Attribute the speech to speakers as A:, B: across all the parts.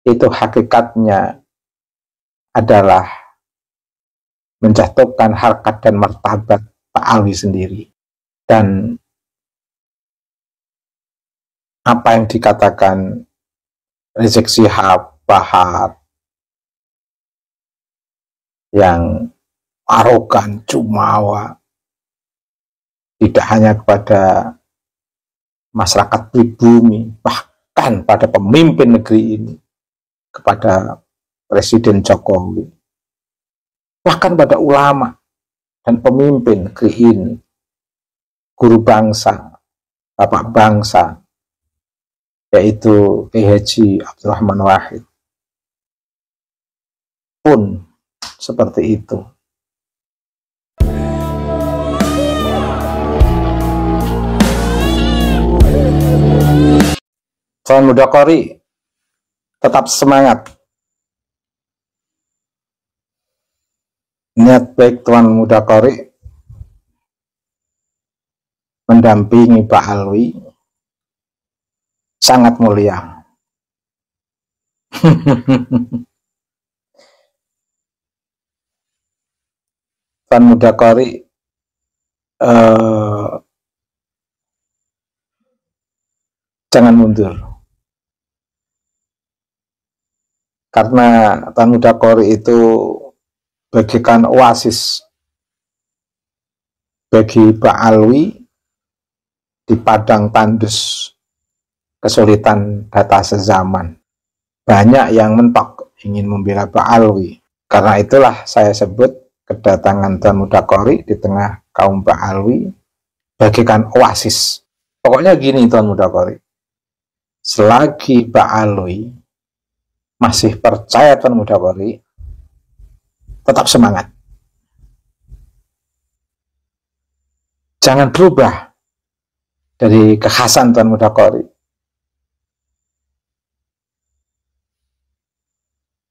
A: itu hakikatnya adalah menjatuhkan harkat dan martabat Pak Alwi sendiri. Dan apa yang dikatakan Rizik Syihab, Bahar, yang arogan, jumawa, tidak hanya kepada masyarakat pribumi, bahkan pada pemimpin negeri ini, kepada Presiden Jokowi, bahkan pada ulama dan pemimpin negeri ini, guru bangsa, bapak bangsa, yaitu Kiai Haji Abdurrahman Wahid, pun seperti itu. Tuan Muda Qori, tetap semangat. Niat baik Tuan Muda Qori mendampingi Pak Alwi sangat mulia. Tuan Muda Qori jangan mundur, karena Tuan Muda Qori itu bagikan oasis bagi Pak Alwi di padang tandus kesulitan data sezaman. Banyak yang mentok ingin membela Pak Alwi. Karena itulah saya sebut kedatangan Tuan Muda Qori di tengah kaum Pak Alwi bagikan oasis. Pokoknya gini Tuan Muda Qori, selagi Pak Alwi masih percaya Tuan Muda Qori, tetap semangat. Jangan berubah dari kekhasan Tuan Muda Qori.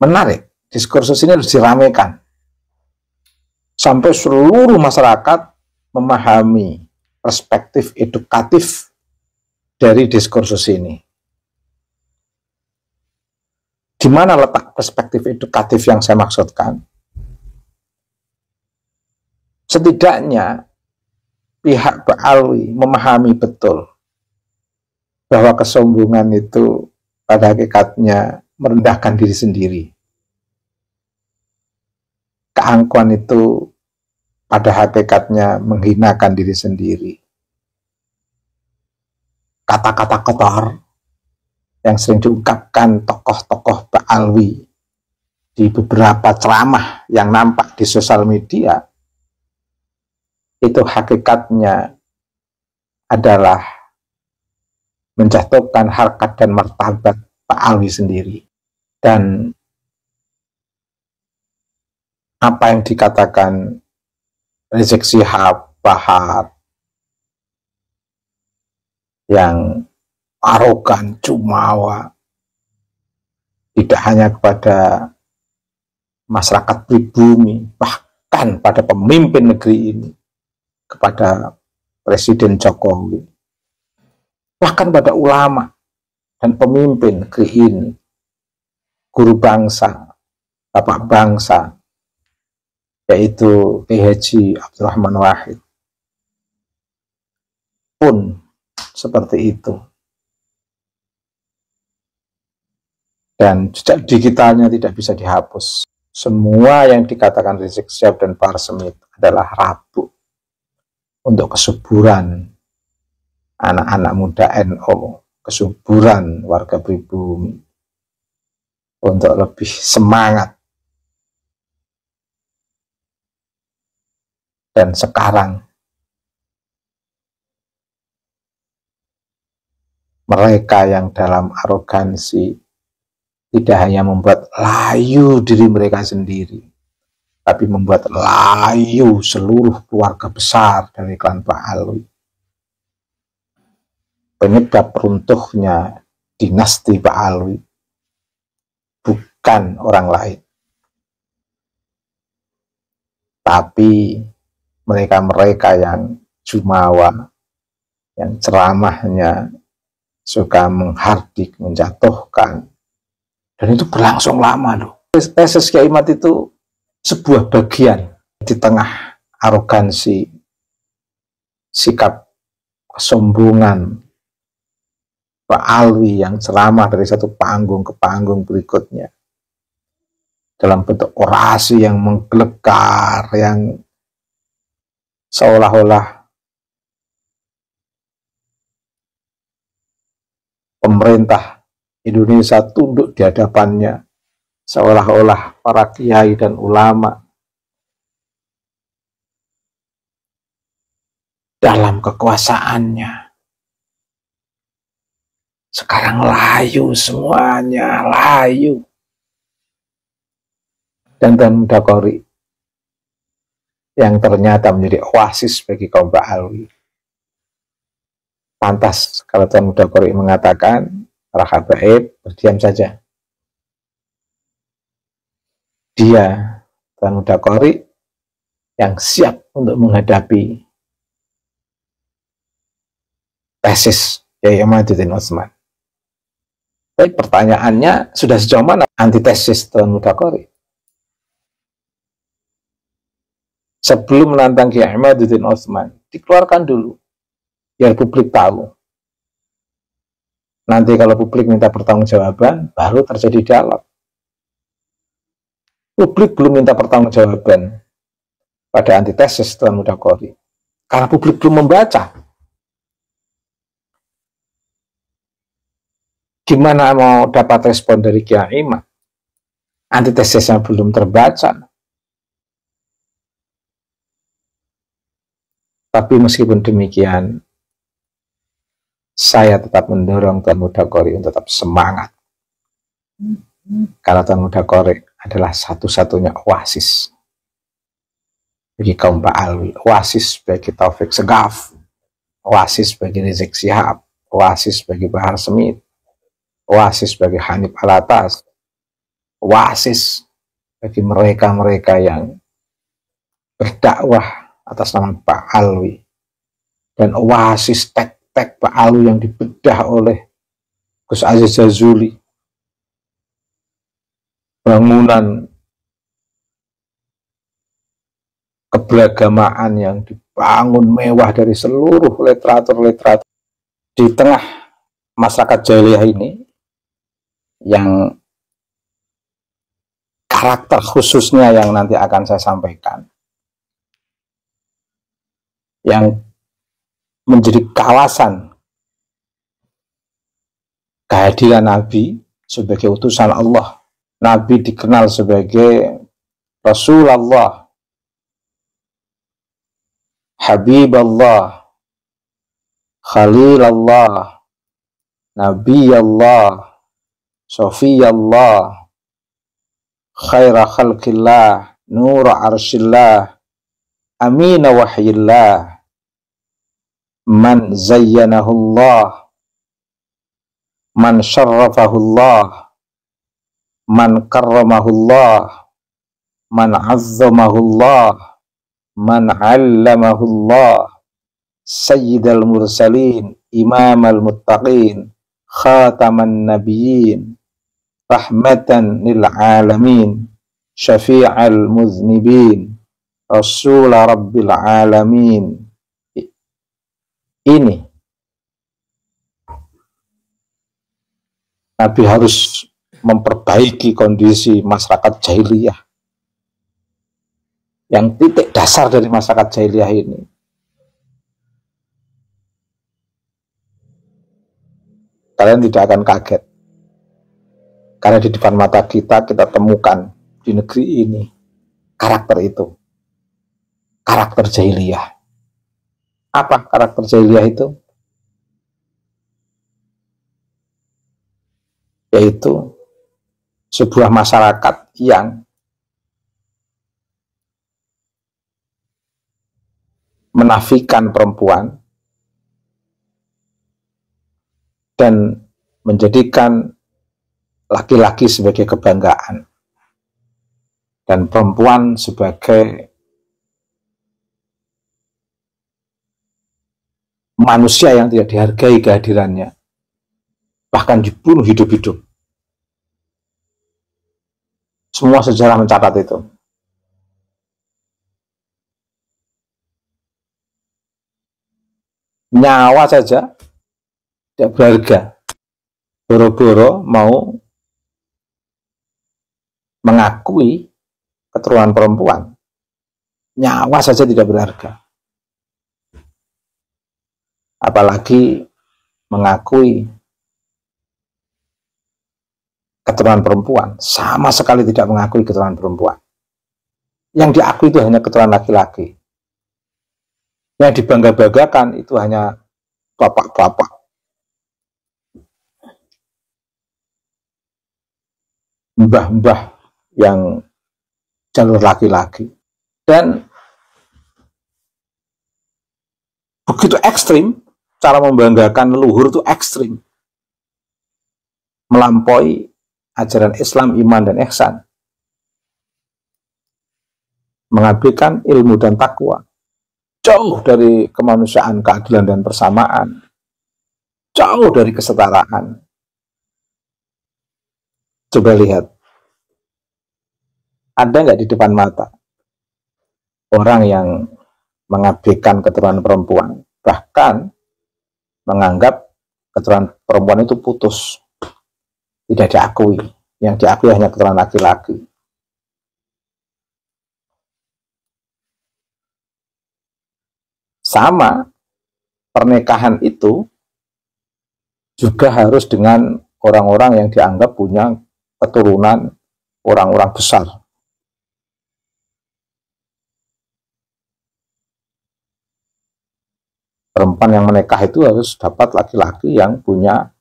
A: Menarik, diskursus ini harus diramaikan sampai seluruh masyarakat memahami perspektif edukatif dari diskursus ini. Di mana letak perspektif edukatif yang saya maksudkan? Setidaknya pihak Pak Alwi memahami betul bahwa kesombongan itu pada hakikatnya merendahkan diri sendiri. Keangkuhan itu pada hakikatnya menghinakan diri sendiri. Kata-kata kotor yang sering diungkapkan tokoh-tokoh Pak Alwi di beberapa ceramah yang nampak di sosial media, itu hakikatnya adalah menjatuhkan harkat dan martabat Pak Alwi sendiri. Dan apa yang dikatakan Rizik Syihab, Bahar, yang arogan, jumawa, tidak hanya kepada masyarakat pribumi, bahkan pada pemimpin negeri ini, kepada Presiden Jokowi, bahkan pada ulama dan pemimpin negeri ini, guru bangsa, bapak bangsa, yaitu Kiai Haji Abdurrahman Wahid, pun seperti itu. Dan jejak digitalnya tidak bisa dihapus. Semua yang dikatakan Rizik Syihab dan Bahar Smith adalah rabuk untuk kesuburan anak-anak muda NU, kesuburan warga pribumi, untuk lebih semangat. Dan sekarang mereka yang dalam arogansi tidak hanya membuat layu diri mereka sendiri, tapi membuat layu seluruh keluarga besar dari klan Pak Alwi. Penyebab runtuhnya dinasti Pak Alwi bukan orang lain, tapi mereka-mereka yang jumawa, yang ceramahnya suka menghardik, menjatuhkan, Dan itu berlangsung lama loh. Tesis Kiai Imad itu sebuah bagian di tengah arogansi, sikap kesombongan Pak Alwi yang ceramah dari satu panggung ke panggung berikutnya dalam bentuk orasi yang menggelegar, yang seolah-olah pemerintah Indonesia tunduk di hadapannya, seolah-olah para kiai dan ulama dalam kekuasaannya sekarang layu semuanya, layu. Dan Tuan Muda Qori yang ternyata menjadi oasis bagi kaum Ba'alwi. Pantas kalau Tuan Muda Qori mengatakan para habaib berdiam saja. Dia, Tuan Muda Qori, yang siap untuk menghadapi tesis Kiai Imaduddin Utsman. Tapi pertanyaannya, sudah sejauh mana antitesis Tuan Muda Qori? Sebelum menantang Kiai Imaduddin Utsman, dikeluarkan dulu, biar publik tahu. Nanti kalau publik minta pertanggungjawaban, baru terjadi dialog. Publik belum minta pertanggungjawaban pada antitesis Tuan Muda Qori, karena publik belum membaca. Gimana mau dapat respon dari Kiai Imad? Antitesisnya belum terbaca. Tapi meskipun demikian, saya tetap mendorong Tuan Muda Qori untuk tetap semangat. Karena Tuan Muda Qori adalah satu-satunya oasis bagi kaum Ba'alwi, oasis bagi Taufik Segaf, oasis bagi Rizik Syihab, oasis bagi Bahar Smith, oasis bagi Hanif Alatas, oasis bagi mereka-mereka yang berdakwah atas nama Pak Alwi, dan oasis tek-tek Pak Alwi yang dibedah oleh Gus Aziz Jazuli, bangunan keberagamaan yang dibangun mewah dari seluruh literatur-literatur di tengah masyarakat jahiliyah ini, yang karakter khususnya yang nanti akan saya sampaikan, yang menjadi kawasan kehadiran Nabi sebagai utusan Allah. Nabi dikenal sebagai Rasulullah, Habibullah, Khalilullah, Nabiyullah, Sofiyullah, Khaira khalqillah, Nur arshillah, Amina wahyillah, Man zayyanahullah, Man syarrafahullah, Man karramahullah, Man azzamahullah, Man allamahullah, Sayyidal mursalin, Imamal muttaqin, Khataman nabiyyin, Rahmatan lil alamin, Syafi'al muznibin, Rasul rabbil alamin. Ini Nabi harus memperbaiki kondisi masyarakat jahiliyah, yang titik dasar dari masyarakat jahiliyah ini kalian tidak akan kaget, karena di depan mata kita temukan di negeri ini karakter itu, karakter jahiliyah. Apa karakter jahiliyah itu? Yaitu sebuah masyarakat yang menafikan perempuan dan menjadikan laki-laki sebagai kebanggaan dan perempuan sebagai manusia yang tidak dihargai kehadirannya, bahkan dibunuh hidup-hidup. Semua sejarah mencatat itu. Nyawa saja tidak berharga. Boro-boro mau mengakui keturunan perempuan, nyawa saja tidak berharga. Apalagi mengakui keturunan perempuan, sama sekali tidak mengakui keturunan perempuan. Yang diakui itu hanya keturunan laki-laki. Yang dibangga-banggakan itu hanya bapak-bapak. Mbah-mbah yang jalur laki-laki. Dan begitu ekstrim, cara membanggakan leluhur itu ekstrim. Melampaui ajaran Islam, iman, dan ihsan. Mengabaikan ilmu dan takwa. Jauh dari kemanusiaan, keadilan, dan persamaan. Jauh dari kesetaraan. Coba lihat. Ada nggak di depan mata orang yang mengabaikan keturunan perempuan, bahkan menganggap keturunan perempuan itu putus, tidak diakui. Yang diakui hanya keturunan laki-laki. Sama, pernikahan itu juga harus dengan orang-orang yang dianggap punya keturunan orang-orang besar. Perempuan yang menikah itu harus dapat laki-laki yang punya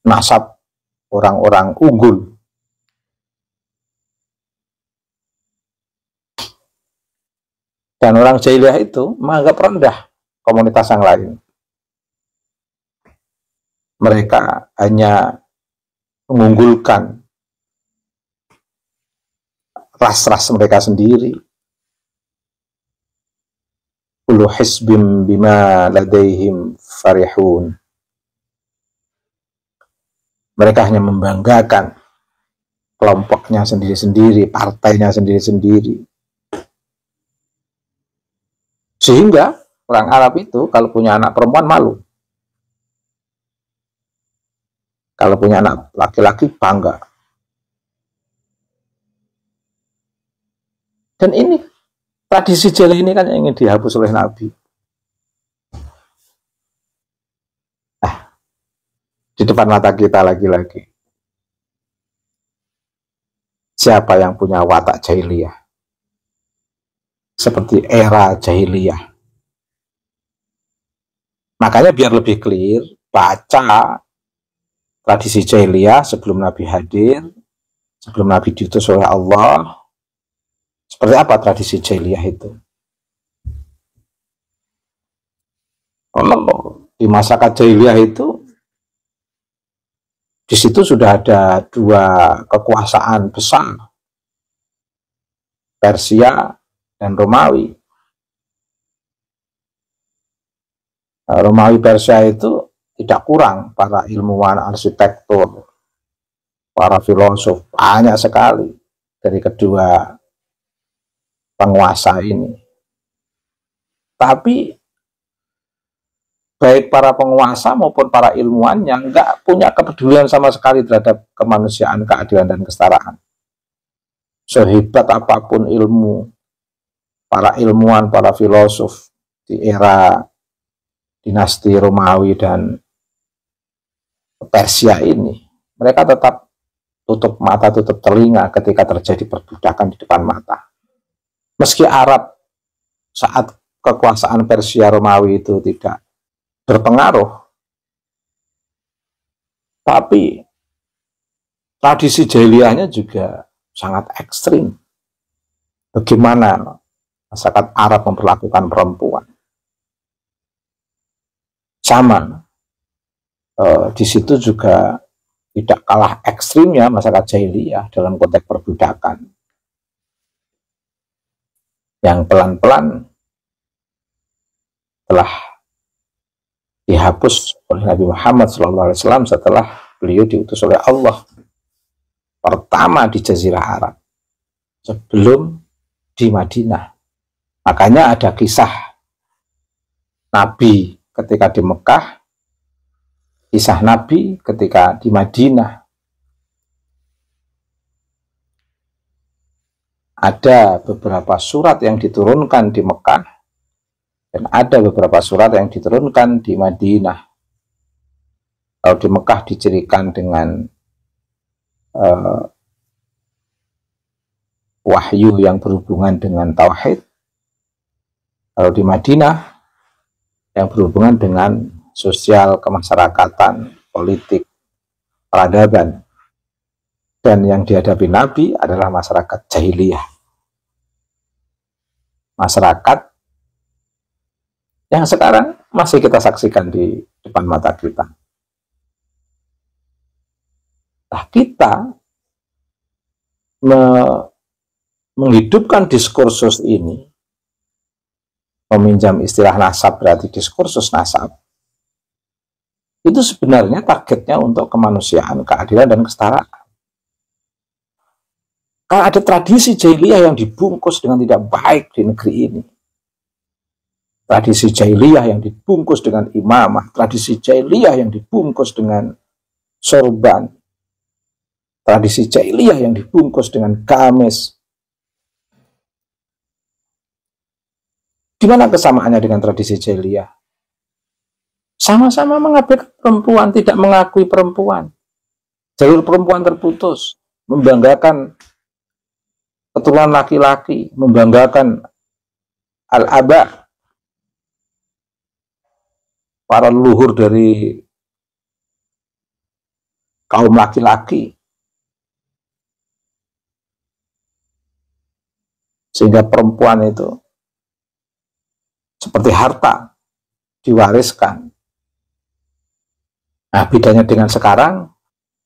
A: nasab orang-orang unggul. Dan orang jahiliyah itu menganggap rendah komunitas yang lain. Mereka hanya mengunggulkan ras-ras mereka sendiri. Kullu hisbim bima ladaihim farihun. Mereka hanya membanggakan kelompoknya sendiri-sendiri, partainya sendiri-sendiri. Sehingga orang Arab itu kalau punya anak perempuan malu. Kalau punya anak laki-laki bangga. Dan ini tradisi jahiliyah ini kan yang ingin dihapus oleh Nabi. Di depan mata kita lagi-lagi. Siapa yang punya watak jahiliyah? Seperti era jahiliyah. Makanya biar lebih clear, baca tradisi jahiliyah sebelum Nabi hadir, sebelum Nabi diutus oleh Allah. Seperti apa tradisi jahiliyah itu? Kalau di masyarakat jahiliyah itu, di situ sudah ada dua kekuasaan besar, Persia dan Romawi. Romawi Persia itu tidak kurang para ilmuwan, arsitektur, para filosof, banyak sekali dari kedua penguasa ini. Tapi baik para penguasa maupun para ilmuwan yang nggak punya kepedulian sama sekali terhadap kemanusiaan, keadilan, dan kesetaraan. Sehebat apapun ilmu, para ilmuwan, para filosof di era dinasti Romawi dan Persia ini, mereka tetap tutup mata, tutup telinga ketika terjadi perbudakan di depan mata. Meski Arab saat kekuasaan Persia Romawi itu tidak berpengaruh, tapi tradisi jahiliyahnya juga sangat ekstrim. Bagaimana masyarakat Arab memperlakukan perempuan? Sama, di situ juga tidak kalah ekstrimnya masyarakat jahiliyah dalam konteks perbudakan, yang pelan-pelan telah dihapus oleh Nabi Muhammad SAW setelah beliau diutus oleh Allah. pertama di Jazirah Arab sebelum di Madinah. Makanya ada kisah Nabi ketika di Mekah, kisah Nabi ketika di Madinah. Ada beberapa surat yang diturunkan di Mekah dan ada beberapa surat yang diturunkan di Madinah. Kalau di Mekah dicirikan dengan wahyu yang berhubungan dengan tauhid. Kalau di Madinah yang berhubungan dengan sosial, kemasyarakatan, politik, peradaban. Dan yang dihadapi Nabi adalah masyarakat jahiliyah. Masyarakat yang sekarang masih kita saksikan di depan mata kita. Nah, kita menghidupkan diskursus ini, meminjam istilah nasab berarti diskursus nasab, itu sebenarnya targetnya untuk kemanusiaan, keadilan, dan kesetaraan. Kalau ada tradisi jahiliyah yang dibungkus dengan tidak baik di negeri ini, tradisi jahiliyah yang dibungkus dengan imamah, tradisi jahiliyah yang dibungkus dengan sorban, tradisi jahiliyah yang dibungkus dengan gamis. Gimana kesamaannya dengan tradisi jahiliyah? Sama-sama mengabaikan perempuan, tidak mengakui perempuan. Jalur perempuan terputus, membanggakan keturunan laki-laki, membanggakan al-aba, para leluhur dari kaum laki-laki. Sehingga perempuan itu seperti harta, diwariskan. Nah, bedanya dengan sekarang,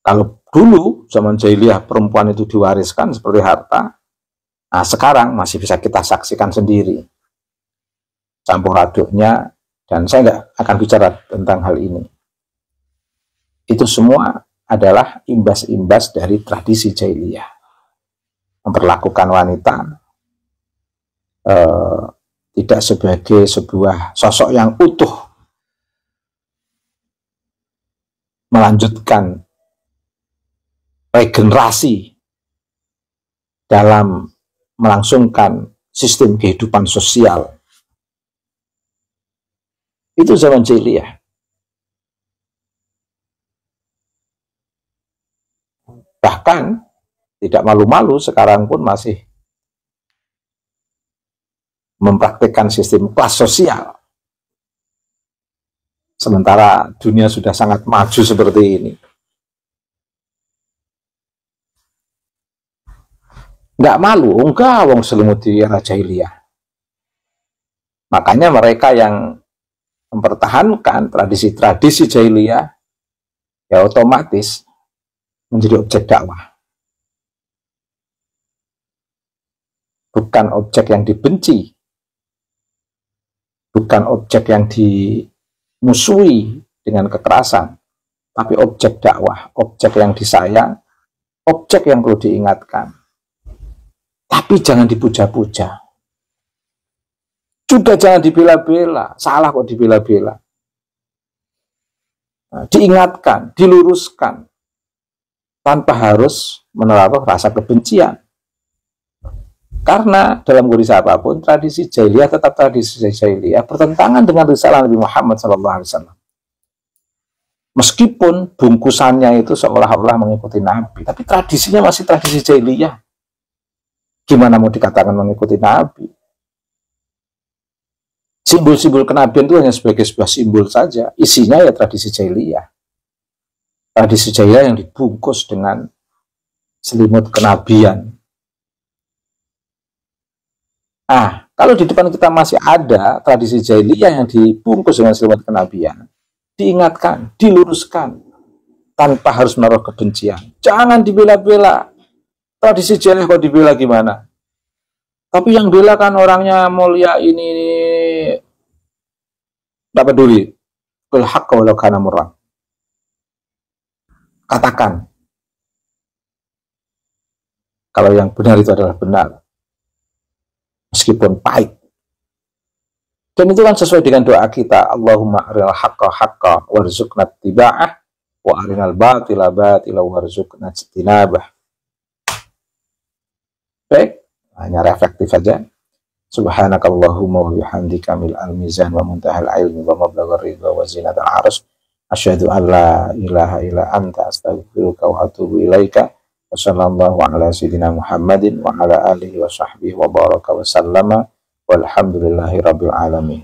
A: kalau dulu zaman jahiliyah perempuan itu diwariskan seperti harta, nah sekarang masih bisa kita saksikan sendiri campur aduknya, dan saya nggak akan bicara tentang hal ini. Itu semua adalah imbas-imbas dari tradisi jahiliyah, memperlakukan wanita tidak sebagai sebuah sosok yang utuh, melanjutkan regenerasi dalam melangsungkan sistem kehidupan sosial. Itu zaman jahiliyah. Bahkan tidak malu-malu sekarang pun masih mempraktikkan sistem kelas sosial. Sementara dunia sudah sangat maju seperti ini. Nggak malu, enggak, wong selimut di era jahiliyah. Makanya mereka yang mempertahankan tradisi-tradisi jahiliyah, ya otomatis menjadi objek dakwah. Bukan objek yang dibenci, bukan objek yang dimusuhi dengan kekerasan, tapi objek dakwah, objek yang disayang, objek yang perlu diingatkan. Tapi jangan dipuja-puja. Juga jangan dibela-bela. Salah kok dibela-bela. Nah, diingatkan, diluruskan, tanpa harus menaruh rasa kebencian. Karena dalam kondisi apapun, tradisi jahiliyah tetap tradisi jahiliyah, bertentangan dengan risalah Nabi Muhammad SAW. Meskipun bungkusannya itu seolah-olah mengikuti Nabi, tapi tradisinya masih tradisi jahiliyah. Gimana mau dikatakan mengikuti Nabi? Simbol-simbol kenabian itu hanya sebagai sebuah simbol saja. Isinya ya tradisi jahiliyah. Tradisi jahiliyah yang dibungkus dengan selimut kenabian. Nah, kalau di depan kita masih ada tradisi jahiliyah yang dibungkus dengan selimut kenabian, diingatkan, diluruskan, tanpa harus menaruh kebencian. Jangan dibela-bela. Tradisi jahiliyah kok dibela gimana? Tapi yang bela kan orangnya mulia ini tidak peduli. Qul haqqa walau kana murran. Katakan, kalau yang benar itu adalah benar, meskipun pahit. Dan itu kan sesuai dengan doa kita, Allahumma arinal haqqa haqqa warzuqna ittiba'ah wa arinal batila batila warzuqna ijtinabah. Baik, hanya reflektif saja. Subhanakallahumma wa bihamdika mil'al mizan wa muntahal ilmi wa mablaghar ridha wa zinatal arsh. Asyhadu an la ilaha illa anta astaghfiruka wa atubu ilaika. Wa sallallahu ala sayyidina Muhammadin wa ala alihi wa sahbihi wa baraka wa sallama walhamdulillahi rabbil alamin.